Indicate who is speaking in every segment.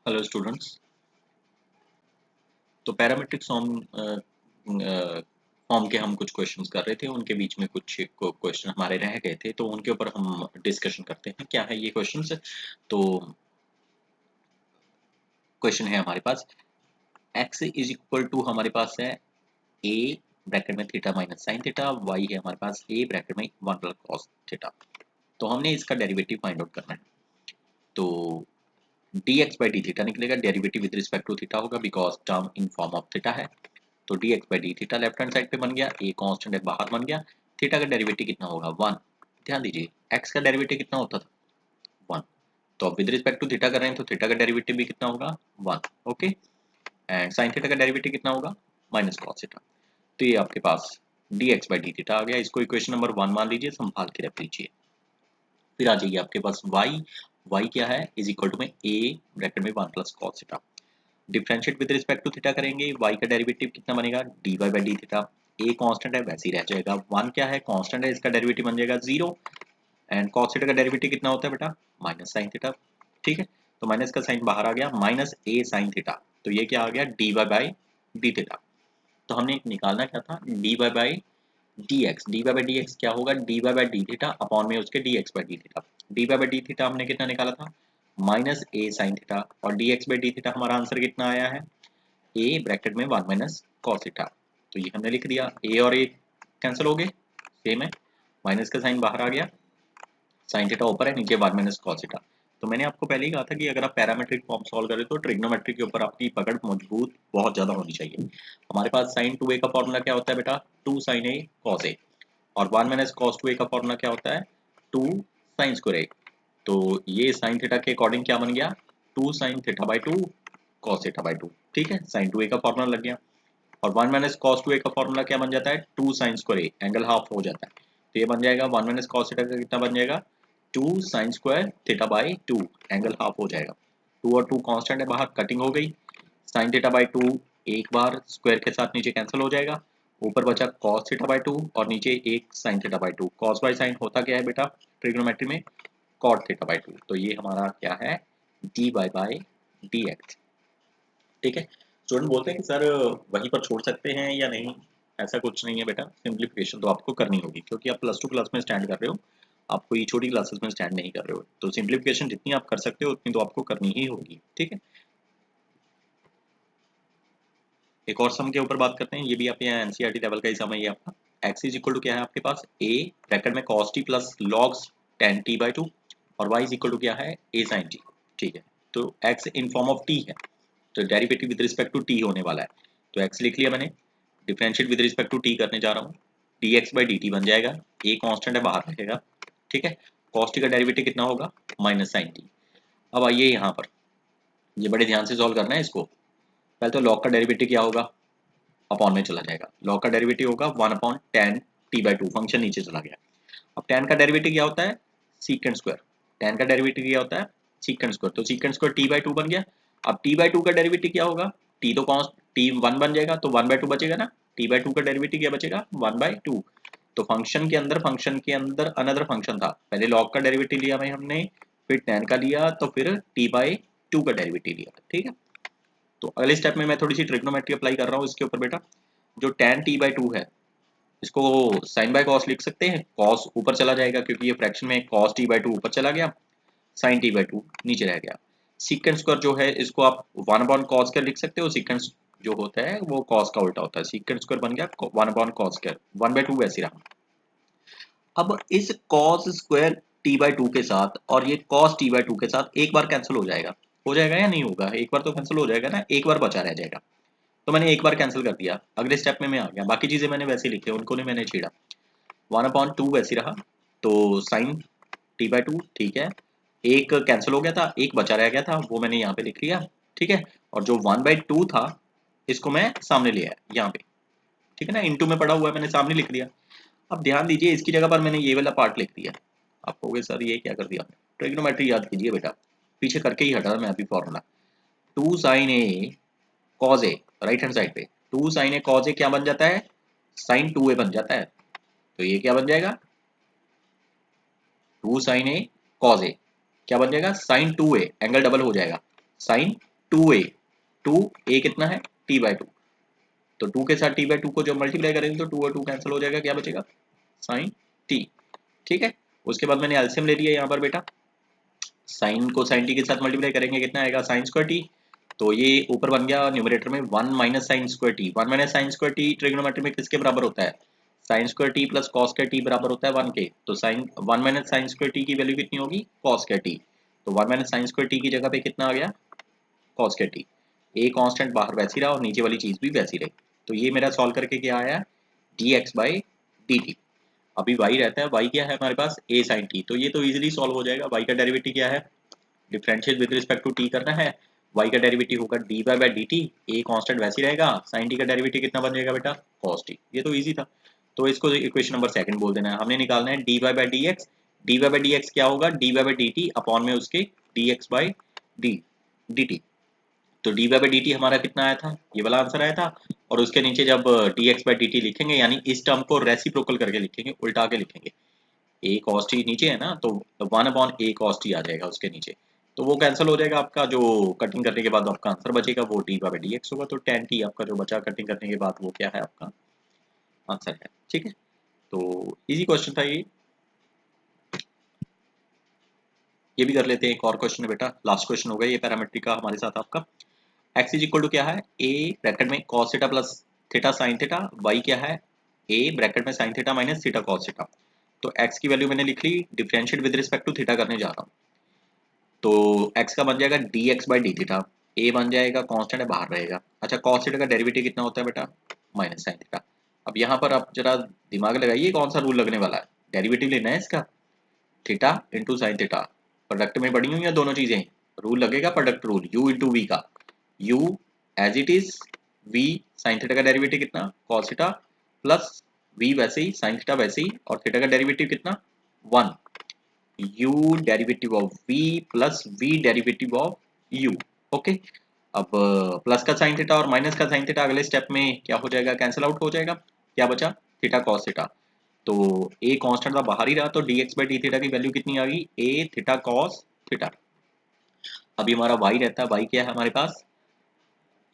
Speaker 1: Hello students. तो parametric form के हम कुछ क्वेश्चंस कर रहे थे, उनके बीच में कुछ क्वेश्चन हमारे रह गए थे, तो उनके ऊपर हम डिस्कशन करते हैं। क्या है ये क्वेश्चंस? तो क्वेश्चन है हमारे पास x इज इक्वल टू हमारे पास है a ब्रैकेट में theta minus sine theta, y है हमारे पास a ब्रैकेट में 1 प्लस कॉस थीटा। तो हमने इसका डेरिवेटिव फाइंड आउट करना है। तो dx बाई डी थीटा निकलेगा, derivative with respect to theta होगा because term in form of theta है। तो dx by d theta left hand side पे बन गया, a कांस्टेंट है बाहर बन गया। थीटा का डेरिवेटिव कितना होगा? 1। ध्यान दीजिए x का डेरिवेटिव कितना होता था? 1। तो अब विद रिस्पेक्ट टू थीटा कर रहे हैं तो थीटा का डेरिवेटिव भी कितना होगा? 1। ओके। एंड साइन थीटा का डेरिवेटिव कितना होगा? Minus cos theta. तो ये आपके पास dx बाई डी थीटा आ गया। इसको इक्वेशन नंबर 1 मान लीजिए, संभाल के रख लीजिए। फिर आ जाइए आपके पास y क्या है? इज इक्वल टू में a ब्रैकेट में 1 plus cos theta. Differentiate with respect to theta करेंगे, y का डेरिवेटिव कितना बनेगा? dy by d theta. a constant है वैसे ही रह जाएगा, 1 क्या है? कांस्टेंट है, इसका डेरिवेटिव बन जाएगा 0। एंड cos थीटा का डेरिवेटिव कितना होता है बेटा? Minus sin theta. ठीक है, तो माइनस का साइन बाहर आ गया, माइनस a sin थीटा। तो ये क्या आ गया? dy by d theta. तो हमने निकालना क्या था? dy by dx। dy by dx क्या होगा? dy by d theta upon में उसके dx by d theta. dy by d theta हमने कितना निकाला था? Minus a sin theta. और dx बाई डी थीटा हमारा आंसर कितना आया है? a ब्रैकेट में 1 माइनस कॉस थीटा। तो ये हमने लिख दिया, a और a कैंसिल हो गए, सेम है, माइनस का साइन बाहर आ गया, साइन थीटा ऊपर है, नीचे 1 माइनस कॉस थीटा। तो मैंने आपको पहले ही कहा था कि अगर आप पैरामेट्रिक फॉर्म सॉल्व करें तो ट्रिग्नोमेट्री के ऊपर आपकी पकड़ मजबूत बहुत ज्यादा होनी चाहिए। हमारे पास साइन 2a का फॉर्मूला क्या होता है बेटा? 2 sin a cos a। और 1 माइनस कॉस 2a का फॉर्मूला क्या होता है? 2 sin स्क्वायर a। तो ये साइन थीटा के अकॉर्डिंग क्या बन गया? 2 sin theta by 2 cos theta by 2। ठीक है, साइन 2a का फॉर्मूला लग गया। और 1 माइनस कॉस 2a का फॉर्मूला क्या बन जाता है? 2 sin square a, angle half हो जाता है। तो ये बन जाएगा 1 माइनस कॉस थीटा का कितना बन जाएगा? 2 sin square theta by 2, angle half हो जाएगा। 2 और 2 कांस्टेंट है, बाहर कटिंग हो गई। sin थीटा बाई 2 एक बार स्क्वायर के साथ नीचे कैंसिल हो जाएगा, ऊपर बचा cos थीटा बाई 2 और नीचे एक sin theta by 2। cos by sin होता क्या है बेटा ट्रिग्नोमेट्री में? cot theta by 2। तो ये हमारा क्या है? dy by dx। ठीक है, स्टूडेंट बोलते हैं कि सर वहीं पर छोड़ सकते हैं या नहीं? ऐसा कुछ नहीं है बेटा, सिंप्लीफिकेशन तो आपको करनी होगी क्योंकि आप प्लस 2 क्लास में स्टैंड कर रहे हो, आप कोई छोटी क्लासेस में स्टैंड नहीं कर रहे हो। तो सिंप्लीफिकेशन जितनी आप कर सकते हो उतनी तो आपको करनी ही होगी। ठीक है, एक और सम के ऊपर बात करते हैं, ये भी आपके यहाँ एनसीईआरटी लेवल का ही सम है। ये आपका x इज इक्वल टू क्या है आपके पास? a ब्रैकेट में cos t plus log tan t by 2 और y इज इक्वल टू क्या है? a sin t। ठीक है, तो x in form of t है, तो derivative with respect to t होने वाला है। तो x लिख लिया मैंने, differentiate with respect to t करने जा रहा हूँ, dx बाई dt बन जाएगा, a कांस्टेंट है बाहर रहेगा। ठीक है, cos t का डेरिवेटिव कितना होगा? Minus sin t। अब आइए यहाँ पर, ये बड़े ध्यान से सॉल्व करना है इसको। पहले तो log का डेरिवेटिव क्या होगा? अपॉन में चला जाएगा, log का डेरिवेटिव होगा 1 upon tan t by 2, function नीचे चला गया। अब tan का डेरिवेटिव क्या होता है? Secant square. tan का डेरिवेटिव क्या होता है? Secant square. तो सीकेंड स्क्वायर t बाई 2 बन गया। अब t बाई 2 का डेरिवेटिव क्या होगा? t तो कॉन्स्ट t 1 बन जाएगा, तो 1 बाई 2 बचेगा ना। t बाई 2 का डेरिवेटिव क्या बचेगा? 1 बाई 2। तो फंक्शन के अंदर अनदर फंक्शन था, पहले log का डेरिवेटिव लिया भाई हमने, फिर tan का लिया, तो फिर t बाई 2 का डेरिवेटिव लिया। ठीक है, तो अगले स्टेप में मैं थोड़ी सी ट्रिग्नोमेट्री अप्लाई कर रहा हूँ इसके ऊपर बेटा। जो tan t बाई 2 है, इसको sin बाय cos लिख सकते हैं। cos ऊपर चला जाएगा क्योंकि ये फ्रैक्शन में cos t बाई 2 ऊपर चला गया, sin t बाई 2 नीचे रह गया। सीकेंड स्क्वायर जो है इसको आप 1 अपॉन cos स्क्वायर लिख सकते हो। सीकेंड जो होता है वो cos का उल्टा होता है, सीकेंड स्क्वायर बन गया 1 अपॉन cos स्क्वायर, 1 बाई 2 वैसे रहा। अब इस cos स्क्वायर t बाई 2 के साथ और ये cos t बाई 2 के साथ एक बार कैंसिल हो जाएगा या नहीं होगा? एक बार तो कैंसिल हो जाएगा ना, एक बार बचा रह जाएगा। तो मैंने एक बार कैंसिल कर दिया, अगले स्टेप में मैं आ गया, बाकी चीजें मैंने वैसे लिखी, उनको नहीं मैंने छेड़ा। 1 अपॉन 2 वैसे रहा, तो साइन टी बाई 2। ठीक है, एक कैंसिल हो गया था, एक बचा रह गया था, वो मैंने यहाँ पे लिख लिया। ठीक है, और जो 1 बाई 2 था इसको मैं सामने ले आया यहाँ पे। ठीक है ना, इनटू में पड़ा हुआ है, मैंने सामने लिख दिया। अब ध्यान दीजिए, इसकी जगह पर मैंने ये वाला पार्ट लिख दिया। आप कहोगे सर ये क्या कर दिया आपने? ट्रिग्नोमेट्री याद कीजिए बेटा, पीछे करके ही हटा मैं अभी फॉर्मूला। 2 साइन ए कॉज ए, राइट हैंड साइड पे 2 साइन ए कॉज ए क्या बन जाता है? साइन 2 ए बन जाता है। तो ये क्या बन जाएगा? 2 साइन ए कॉज ए क्या बन जाएगा? साइन 2 ए, एंगल डबल हो जाएगा, साइन 2a कितना है t/2, तो 2 के साथ t/2 को जब मल्टीप्लाई करेंगे तो 2 और 2 कैंसिल हो जाएगा, क्या बचेगा sin t। ठीक है, उसके बाद मैंने एलसीएम ले लिया यहाँ पर बेटा, साइन को साइन टी के साथ मल्टीप्लाई करेंगे कितना आएगा साइन स्क्वायर टी, तो ये ऊपर बन गया न्यूमरेटर में 1 minus sine square T. 1 minus sine square T trigonometry में किसके बराबर होता है, sine square T plus cos square T बराबर होता है 1 के, तो sine 1 minus sine square T की वैल्यू कितनी होगी कॉस स्क्वायर टी, तो 1 माइनस साइन स्क्वायर टी की जगह पे कितना आ गया cos square T, a constant बाहर वैसी रहा और नीचे वाली चीज भी वैसी रही, तो ये मेरा सॉल्व करके क्या आया dx बाई dt। अभी y रहता है, y क्या है हमारे पास a sin t, तो ये तो इजीली सॉल्व हो जाएगा। y का डेरिवेटिव क्या है, differential with respect to t करना है, y का डेरिवेटिव होगा dy by dt, a constant वैसे ही रहेगा, sin t का डेरिवेटिव कितना बन जाएगा बेटा cos t, ये तो इजी था। तो इसको इक्वेशन नंबर सेकंड बोल देना है, हमने निकालना है dy by dx, dy by dx क्या होगा dy बाई dt अपॉन में उसके dx बाई dt, तो dy बाई dt हमारा कितना आया था, ये वाला आंसर आया था, और उसके नीचे जब dx बाई dt लिखेंगे यानी इस टर्म को रेसिप्रोकल करके लिखेंगे, उल्टा के लिखेंगे, a cos t नीचे है ना, तो 1 अपॉन a cos t आ जाएगा उसके नीचे, तो वो कैंसिल हो जाएगा आपका, जो कटिंग करने के बाद आपका आंसर बचेगा वो dy बाई dx होगा, तो tan t आपका जो बचा कटिंग करने के बाद वो क्या है आपका आंसर है। ठीक है, तो इजी क्वेश्चन था ये भी कर लेते हैं। एक और क्वेश्चन है बेटा, लास्ट क्वेश्चन होगा ये पैरामेट्रिक का हमारे साथ आपका, x इज इक्वल टू क्या है a ब्रैकेट में cos theta plus theta sin theta, y क्या है a ब्रैकेट में sin theta minus theta cos theta, तो x की वैल्यू मैंने लिख ली, differentiate with respect to theta करने जा रहा हूँ, तो x का बन जाएगा dx by d theta, a बन जाएगा कांस्टेंट है बाहर रहेगा, अच्छा cos थीटा का डेरिवेटिव कितना होता है बेटा माइनस sin थीटा। अब यहाँ पर आप जरा दिमाग लगाइए कौन सा रूल लगने वाला है, डेरिवेटिव लेना है इसका, theta into sine theta, product में पड़ी हुई है दोनों चीजें, रूल लगेगा product rule u into V का, u as it is v sin theta का डेरिवेटिव कितना cos थीटा प्लस v वैसे ही sin थीटा वैसे ही, और थीटा का डेरिवेटिव कितना 1, u derivative of v plus v derivative of u। Okay, अब plus का sin थीटा और माइनस का sin थीटा अगले स्टेप में क्या हो जाएगा कैंसिल आउट हो जाएगा, क्या बचा थीटा cos थीटा, तो a कांस्टेंट था बाहर ही रहा, तो dx बाई डी थीटा की वैल्यू कितनी आ गई a थीटा cos थीटा। अभी हमारा y रहता है, y क्या है हमारे पास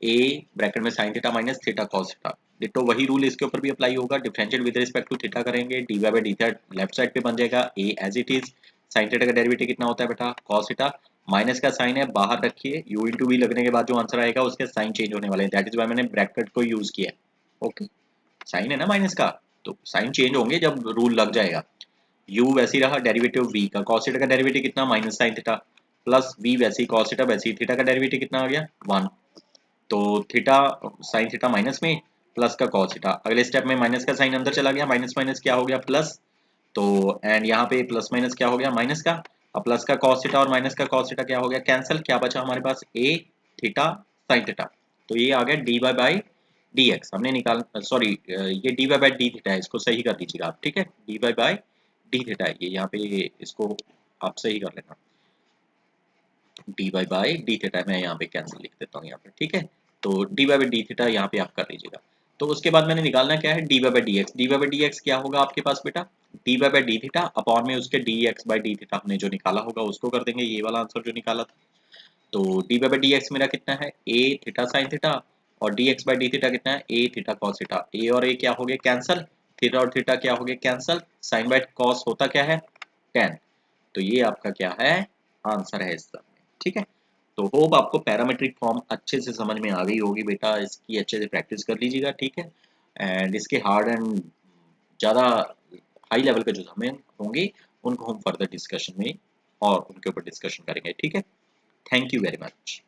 Speaker 1: a ब्रैकेट में sin theta minus theta cos theta, ditto वही रूल इसके ऊपर भी अप्लाई होगा, differentiate with respect to theta करेंगे, dy by d theta left side पे बन जाएगा a as it is, sin theta का डेरिवेटिव कितना होता है बेटा cos थीटा, माइनस का साइन है बाहर रखिए, u इंटू v लगने के बाद जो आंसर आएगा उसके साइन चेंज होने वाले हैं, दैट इज व्हाई मैंने ब्रैकेट को यूज किया है। ओके, साइन है ना माइनस का, तो साइन चेंज होंगे जब रूल लग जाएगा, u वैसे ही रहा, डेरिवेटिव v का cos थीटा का डेरिवेटिव कितना minus sin theta, plus v वैसे ही cos थीटा वैसे ही, थीटा का डेरिवेटिव कितना आ गया 1, तो थीटा sin थीटा माइनस में प्लस का cos थीटा, अगले स्टेप में माइनस का साइन अंदर चला गया, माइनस माइनस क्या हो गया प्लस, तो एंड यहाँ पे प्लस माइनस क्या हो गया माइनस का, अब प्लस का cos थीटा और माइनस का cos थीटा क्या हो गया कैंसिल, क्या बचा हमारे पास a थीटा sin थीटा, तो ये आ गया dy बाई dx, हमने निकाल सॉरी ये dy बाई डी थीटा है, इसको सही कर दीजिएगा आप, ठीक है dy बाई डी थीटा है ये, यहाँ पे इसको आप सही कर लेना, dy बाई डी थीटा मैं यहाँ पे कैंसिल लिख देता हूँ यहाँ पे, ठीक है, तो dy बाई डी थीटा यहाँ पे आप कर लीजिएगा। तो उसके बाद मैंने निकालना क्या है dy by dx, dy by dx क्या होगा आपके पास बेटा dy by d theta upon में उसके dx बाई डी थीटा, हमने जो निकाला होगा उसको कर देंगे, ये वाला आंसर जो निकाला था, तो dy बाई dx मेरा कितना है a थीटा sin थीटा, और dx बाई डी थीटा कितना है a theta cos theta, a और a क्या हो गया कैंसिल, थीटा और थीटा क्या हो गया कैंसिल, sin बाई cos होता क्या है tan, तो ये आपका क्या है आंसर है इस सब में। ठीक है, तो होप आपको पैरामेट्रिक फॉर्म अच्छे से समझ में आ गई होगी बेटा, इसकी अच्छे से प्रैक्टिस कर लीजिएगा, ठीक है, एंड इसके हार्ड एंड ज़्यादा हाई लेवल के जो हमें होंगे उनको हम फर्दर डिस्कशन में और उनके ऊपर डिस्कशन करेंगे, ठीक है, थैंक यू वेरी मच।